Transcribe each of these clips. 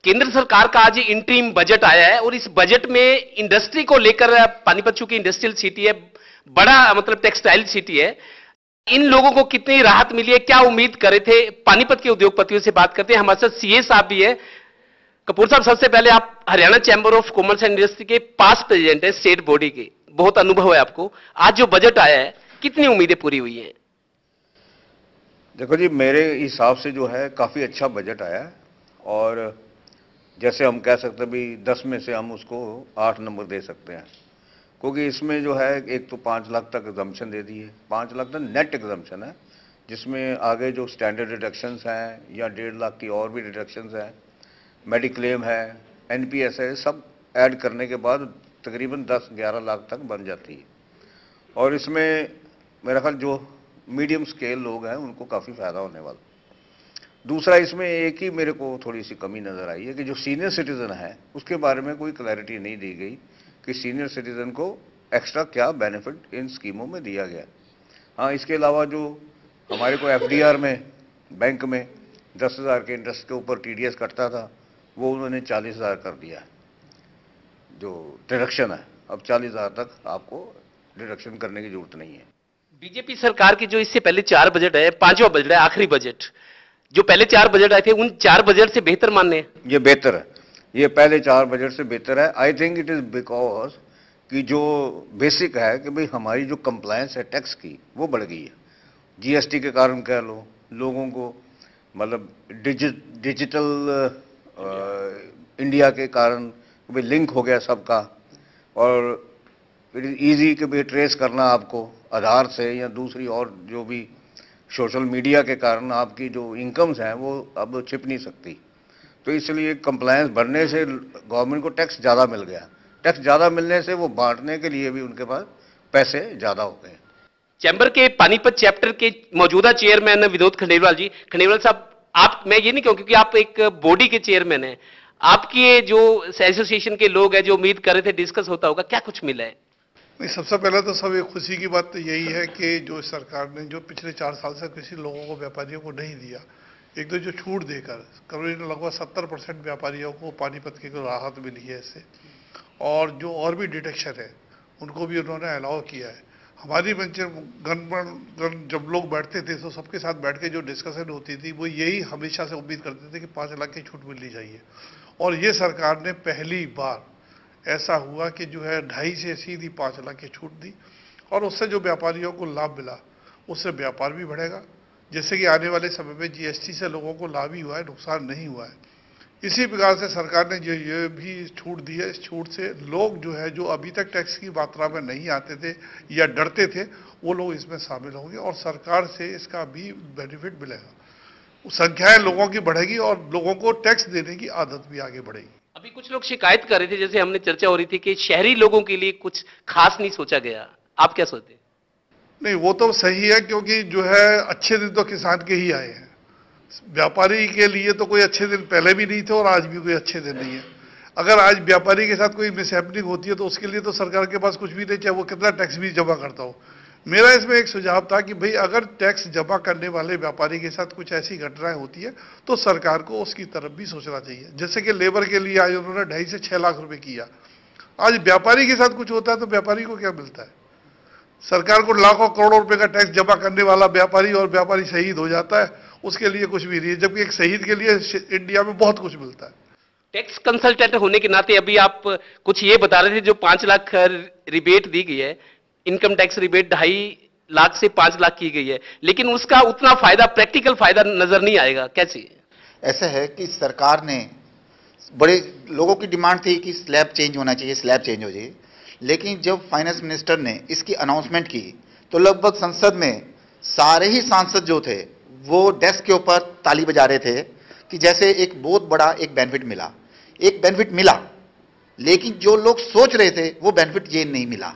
केंद्र सरकार का आज इंटरिम बजट आया है और इस बजट में इंडस्ट्री को लेकर, पानीपत चूंकि इंडस्ट्रियल सिटी है, बड़ा मतलब टेक्सटाइल सिटी है, इन लोगों को कितनी राहत मिली है, क्या उम्मीद करे थे? पानीपत के उद्योगपतियों से बात करते हैं। हमारे साथ सीए साहब भी है। कपूर साहब, सबसे पहले आप Haryana chamber of commerce and industry के पास प्रेसिडेंट है, स्टेट बॉडी के, बहुत अनुभव है आपको। आज जो बजट आया है, कितनी उम्मीदें पूरी हुई हैं? देखो जी, मेरे हिसाब से जो है काफ़ी अच्छा बजट आया है और जैसे हम कह सकते हैं भी 10 में से हम उसको 8 नंबर दे सकते हैं, क्योंकि इसमें जो है एक तो 5 लाख तक एग्जम्पशन दे दी है। 5 लाख तक नेट एग्जम्पशन है, जिसमें आगे जो स्टैंडर्ड डिडक्शंस हैं या 1.5 लाख की और भी डिडक्शंस हैं, मेडिक्लेम है, एनपीएस है, सब ऐड करने के बाद तकरीबन 10-11 लाख तक बन जाती है। और इसमें मेरा ख्याल जो मीडियम स्केल लोग हैं उनको काफ़ी फ़ायदा होने वाला। दूसरा, इसमें एक ही मेरे को थोड़ी सी कमी नज़र आई है कि जो सीनियर सिटीज़न है उसके बारे में कोई क्लैरिटी नहीं दी गई कि सीनियर सिटीज़न को एक्स्ट्रा क्या बेनिफिट इन स्कीमों में दिया गया। हाँ, इसके अलावा जो हमारे को एफडीआर में बैंक में 10,000 के इंटरेस्ट के ऊपर टीडीएस कटता था, वो उन्होंने 40,000 कर दिया है। जो डिडक्शन है अब 40,000 तक आपको डिडक्शन करने की जरूरत नहीं है। बीजेपी सरकार की जो इससे पहले 4 बजट है, 5वां बजट है, आखिरी बजट, जो पहले 4 बजट आए थे, उन 4 बजट से बेहतर मानने हैं? ये बेहतर है, ये पहले 4 बजट से बेहतर है। I think it is because कि जो बेसिक है कि भाई हमारी जो कंप्लायंस है टैक्स की वो बढ़ गई है। जीएसटी के कारण कह लो, लोगों को मतलब डिजिटल इंडिया के कारण भाई लिंक हो गया सबका, और इट इज़ ईजी कि भाई ट्रेस करना आपको आधार से या दूसरी और जो भी सोशल मीडिया के कारण आपकी जो इनकम्स हैं वो अब छिप नहीं सकती। तो इसलिए कंप्लायंस बढ़ने से गवर्नमेंट को टैक्स ज़्यादा मिल गया। टैक्स ज़्यादा मिलने से वो बांटने के लिए भी उनके पास पैसे ज़्यादा हो गए। चैंबर के पानीपत चैप्टर के मौजूदा चेयरमैन विनोद खंडेलवाल जी। खंडेलवाल साहब, आप, मैं ये नहीं कहूँ क्योंकि आप एक बॉडी के चेयरमैन हैं, आपकी ये जो एसोसिएशन के लोग हैं जो उम्मीद कर रहे थे डिस्कस होता होगा, क्या कुछ मिला है? नहीं, सबसे पहले तो सब एक खुशी की बात तो यही है कि जो सरकार ने जो पिछले 4 साल से किसी लोगों को, व्यापारियों को नहीं दिया, एक तो जो छूट देकर करीब लगभग 70% व्यापारियों को पानीपत की राहत मिली है इससे, और जो और भी डिडक्शन है उनको भी उन्होंने अलाउ किया है। हमारी बेंच गन जब लोग बैठते थे तो सबके साथ बैठ के जो डिस्कशन होती थी वो यही हमेशा से उम्मीद करते थे कि 5 लाख की छूट मिलनी चाहिए, और ये सरकार ने पहली बार ऐसा हुआ कि जो है 2.5 से सीधी 5 लाख की छूट दी, और उससे जो व्यापारियों को लाभ मिला उससे व्यापार भी बढ़ेगा। जैसे कि आने वाले समय में जीएसटी से लोगों को लाभ ही हुआ है, नुकसान नहीं हुआ है। इसी प्रकार से सरकार ने जो ये भी छूट दी है, इस छूट से लोग जो है जो अभी तक टैक्स की मात्रा में नहीं आते थे या डरते थे, वो लोग इसमें शामिल होंगे और सरकार से इसका भी बेनिफिट मिलेगा। संख्याएं लोगों की बढ़ेगी और लोगों को टैक्स देने की आदत भी आगे बढ़ेगी। अभी कुछ लोग शिकायत कर रहे थे, जैसे हमने चर्चा हो रही थी कि शहरी लोगों के लिए कुछ खास नहीं सोचा गया, आप क्या सोचते हैं? नहीं, वो तो सही है, क्योंकि जो है अच्छे दिन तो किसान के ही आए हैं। व्यापारी के लिए तो कोई अच्छे दिन पहले भी नहीं थे और आज भी कोई अच्छे दिन नहीं है। अगर आज व्यापारी के साथ कोई मिसहैपनिंग होती है तो उसके लिए तो सरकार के पास कुछ भी नहीं, चाहे वो कितना टैक्स भी जमा करता हो। मेरा इसमें एक सुझाव था कि भाई अगर टैक्स जमा करने वाले व्यापारी के साथ कुछ ऐसी घटनाएं होती है तो सरकार को उसकी तरफ भी सोचना चाहिए। जैसे कि लेबर के लिए आज उन्होंने 2.5 से 6 लाख रुपए किया, आज व्यापारी के साथ कुछ होता है तो व्यापारी को क्या मिलता है? सरकार को लाखों करोड़ों रुपए का टैक्स जमा करने वाला व्यापारी, और व्यापारी शहीद हो जाता है, उसके लिए कुछ भी नहीं है, जबकि एक शहीद के लिए इंडिया में बहुत कुछ मिलता है। टैक्स कंसल्टेंट होने के नाते अभी आप कुछ ये बता रहे थे, जो 5 लाख रिबेट दी गई है, इनकम टैक्स रिबेट 2.5 लाख से 5 लाख की गई है, लेकिन उसका उतना फायदा, प्रैक्टिकल फायदा नजर नहीं आएगा, कैसे? ऐसा है कि सरकार ने, बड़े लोगों की डिमांड थी कि स्लैब चेंज होना चाहिए, स्लैब चेंज हो जाए, लेकिन जब फाइनेंस मिनिस्टर ने इसकी अनाउंसमेंट की तो लगभग संसद में सारे ही सांसद जो थे वो डेस्क के ऊपर ताली बजा रहे थे कि जैसे एक बहुत बड़ा एक बेनिफिट मिला। एक बेनिफिट मिला, लेकिन जो लोग सोच रहे थे वो बेनिफिट ये नहीं मिला।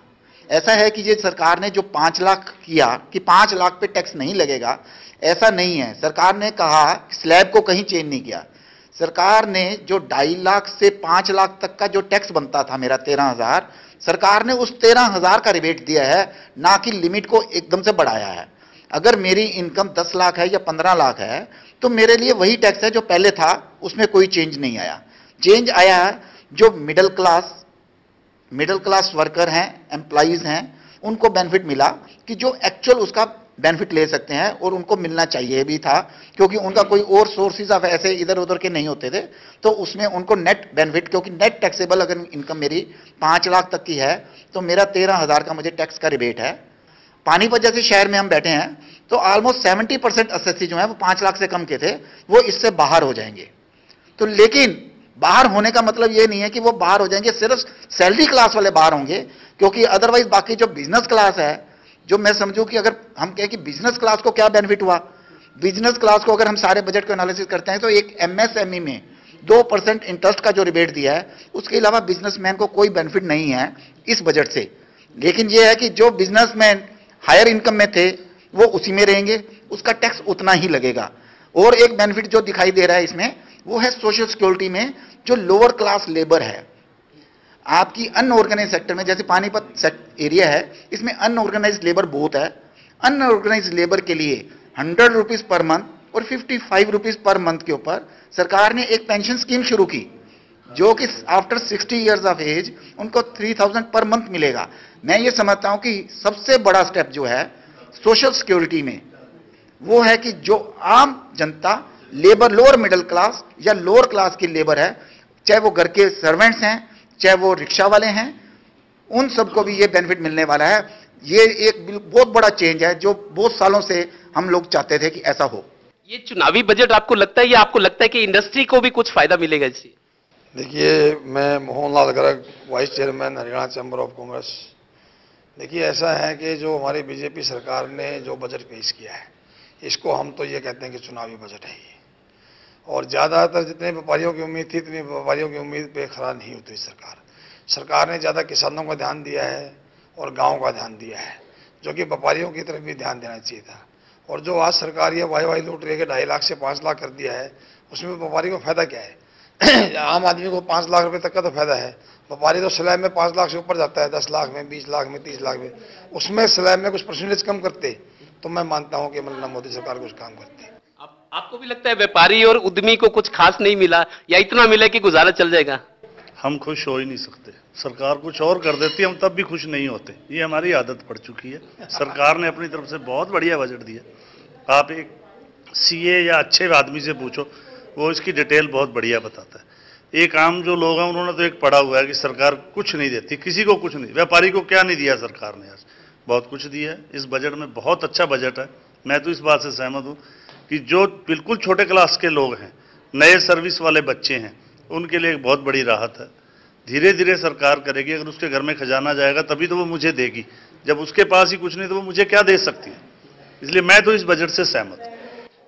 ऐसा है कि ये सरकार ने जो 5 लाख किया कि 5 लाख पे टैक्स नहीं लगेगा, ऐसा नहीं है। सरकार ने कहा स्लैब को कहीं चेंज नहीं किया। सरकार ने जो 2.5 लाख से 5 लाख तक का जो टैक्स बनता था मेरा 13,000, सरकार ने उस 13,000 का रिबेट दिया है, ना कि लिमिट को एकदम से बढ़ाया है। अगर मेरी इनकम 10 लाख है या 15 लाख है तो मेरे लिए वही टैक्स है जो पहले था, उसमें कोई चेंज नहीं आया। चेंज आया है, जो मिडिल क्लास वर्कर हैं, एम्प्लॉइज हैं, उनको बेनिफिट मिला कि जो एक्चुअल उसका बेनिफिट ले सकते हैं, और उनको मिलना चाहिए भी था, क्योंकि उनका कोई और सोर्सेज ऑफ ऐसे इधर उधर के नहीं होते थे। तो उसमें उनको नेट बेनिफिट, क्योंकि नेट टैक्सेबल अगर इनकम मेरी 5 लाख तक की है तो मेरा 13,000 का मुझे टैक्स का रिबेट है। पानीपत जैसे शहर में हम बैठे हैं तो ऑलमोस्ट 70% एसएससी जो है वो 5 लाख से कम के थे, वो इससे बाहर हो जाएंगे। तो लेकिन बाहर होने का मतलब ये नहीं है कि वो बाहर हो जाएंगे, सिर्फ सैलरी क्लास वाले बाहर होंगे, क्योंकि अदरवाइज बाकी जो बिजनेस क्लास है, जो मैं समझूं कि अगर हम कहें कि बिजनेस क्लास को क्या बेनिफिट हुआ, बिजनेस क्लास को अगर हम सारे बजट को एनालिसिस करते हैं तो एक एमएसएमई में 2% इंटरेस्ट का जो रिबेट दिया है, उसके अलावा बिजनेसमैन को कोई बेनिफिट नहीं है इस बजट से। लेकिन यह है कि जो बिजनेसमैन हायर इनकम में थे वो उसी में रहेंगे, उसका टैक्स उतना ही लगेगा। और एक बेनिफिट जो दिखाई दे रहा है इसमें, वो है सोशल सिक्योरिटी में जो लोअर क्लास लेबर है, आपकी अनऑर्गेनाइज सेक्टर में, जैसे पानीपत एरिया है, इसमें अनऑर्गेनाइज लेबर बहुत है। अनऑर्गेनाइज लेबर के लिए 100 रुपीज पर मंथ और 55 रुपीज पर मंथ के ऊपर सरकार ने एक पेंशन स्कीम शुरू की, जो कि आफ्टर 60 इयर्स ऑफ एज उनको 3000 पर मंथ मिलेगा। मैं ये समझता हूं कि सबसे बड़ा स्टेप जो है सोशल सिक्योरिटी में, वो है कि जो आम जनता, लेबर, लोअर मिडिल क्लास या लोअर क्लास की लेबर है, चाहे वो घर के सर्वेंट्स हैं, चाहे वो रिक्शा वाले हैं, उन सबको भी ये बेनिफिट मिलने वाला है। ये एक बहुत बड़ा चेंज है जो बहुत सालों से हम लोग चाहते थे कि ऐसा हो। ये चुनावी बजट आपको लगता है, या आपको लगता है कि इंडस्ट्री को भी कुछ फायदा मिलेगा इससे? देखिए, मैं Mohanlal Garg, vice chairman Haryana chamber of commerce. देखिए, ऐसा है कि जो हमारी बीजेपी सरकार ने जो बजट पेश किया है, इसको हम तो ये कहते हैं कि चुनावी बजट है ये, और ज़्यादातर जितने व्यापारियों की उम्मीद थी इतनी व्यापारियों की उम्मीद पे खरा नहीं उतरी सरकार ने ज़्यादा किसानों का ध्यान दिया है और गाँव का ध्यान दिया है, जो कि व्यापारियों की तरफ भी ध्यान देना चाहिए था। और जो आज सरकार ये वाई लूट रही है कि 2.5 लाख से 5 लाख कर दिया है, उसमें व्यापारी को फायदा क्या है? आम आदमी को 5 लाख रुपए तक का तो फायदा है, व्यापारी तो स्लैब में 5 लाख से ऊपर जाता है, 10 लाख में, 20 लाख में, 30 लाख में, उसमें स्लैब में कुछ परसेंटेज कम करते तो मैं मानता हूं कि मतलब मोदी सरकार कुछ काम करती। आपको भी लगता है व्यापारी और उद्यमी को कुछ खास नहीं मिला, या इतना मिला कि गुजारा चल जाएगा? हम खुश हो ही नहीं सकते। सरकार कुछ और कर देती, हम तब भी खुश नहीं होते। ये हमारी आदत पड़ चुकी है। सरकार ने अपनी तरफ से बहुत बढ़िया बजट दिया। आप एक सीए या अच्छे आदमी से पूछो, वो इसकी डिटेल बहुत बढ़िया बताता है। एक आम जो लोग हैं उन्होंने तो एक पढ़ा हुआ है कि सरकार कुछ नहीं देती, किसी को कुछ नहीं। व्यापारी को क्या नहीं दिया सरकार ने? आज बहुत कुछ दिया है। इस बजट में बहुत अच्छा बजट है। मैं तो इस बात से सहमत हूँ कि जो बिल्कुल छोटे क्लास के लोग हैं, नए सर्विस वाले बच्चे हैं, उनके लिए एक बहुत बड़ी राहत है। धीरे धीरे सरकार करेगी। अगर उसके घर में खजाना जाएगा तभी तो वो मुझे देगी। जब उसके पास ही कुछ नहीं तो वो मुझे क्या दे सकती है? इसलिए मैं तो इस बजट से सहमत हूँ।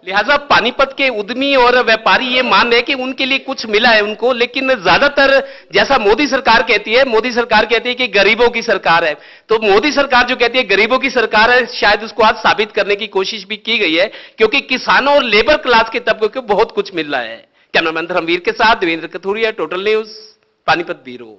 लिहाजा पानीपत के उद्यमी और व्यापारी ये मान रहे हैं कि उनके लिए कुछ मिला है उनको, लेकिन ज्यादातर जैसा मोदी सरकार कहती है कि गरीबों की सरकार है, तो मोदी सरकार जो कहती है गरीबों की सरकार है, शायद उसको आज साबित करने की कोशिश भी की गई है, क्योंकि किसानों और लेबर क्लास के तबके को बहुत कुछ मिल रहा है। कैमरामैन धर्मवीर के साथ Devendra Kathuria, total news, Panipat bureau.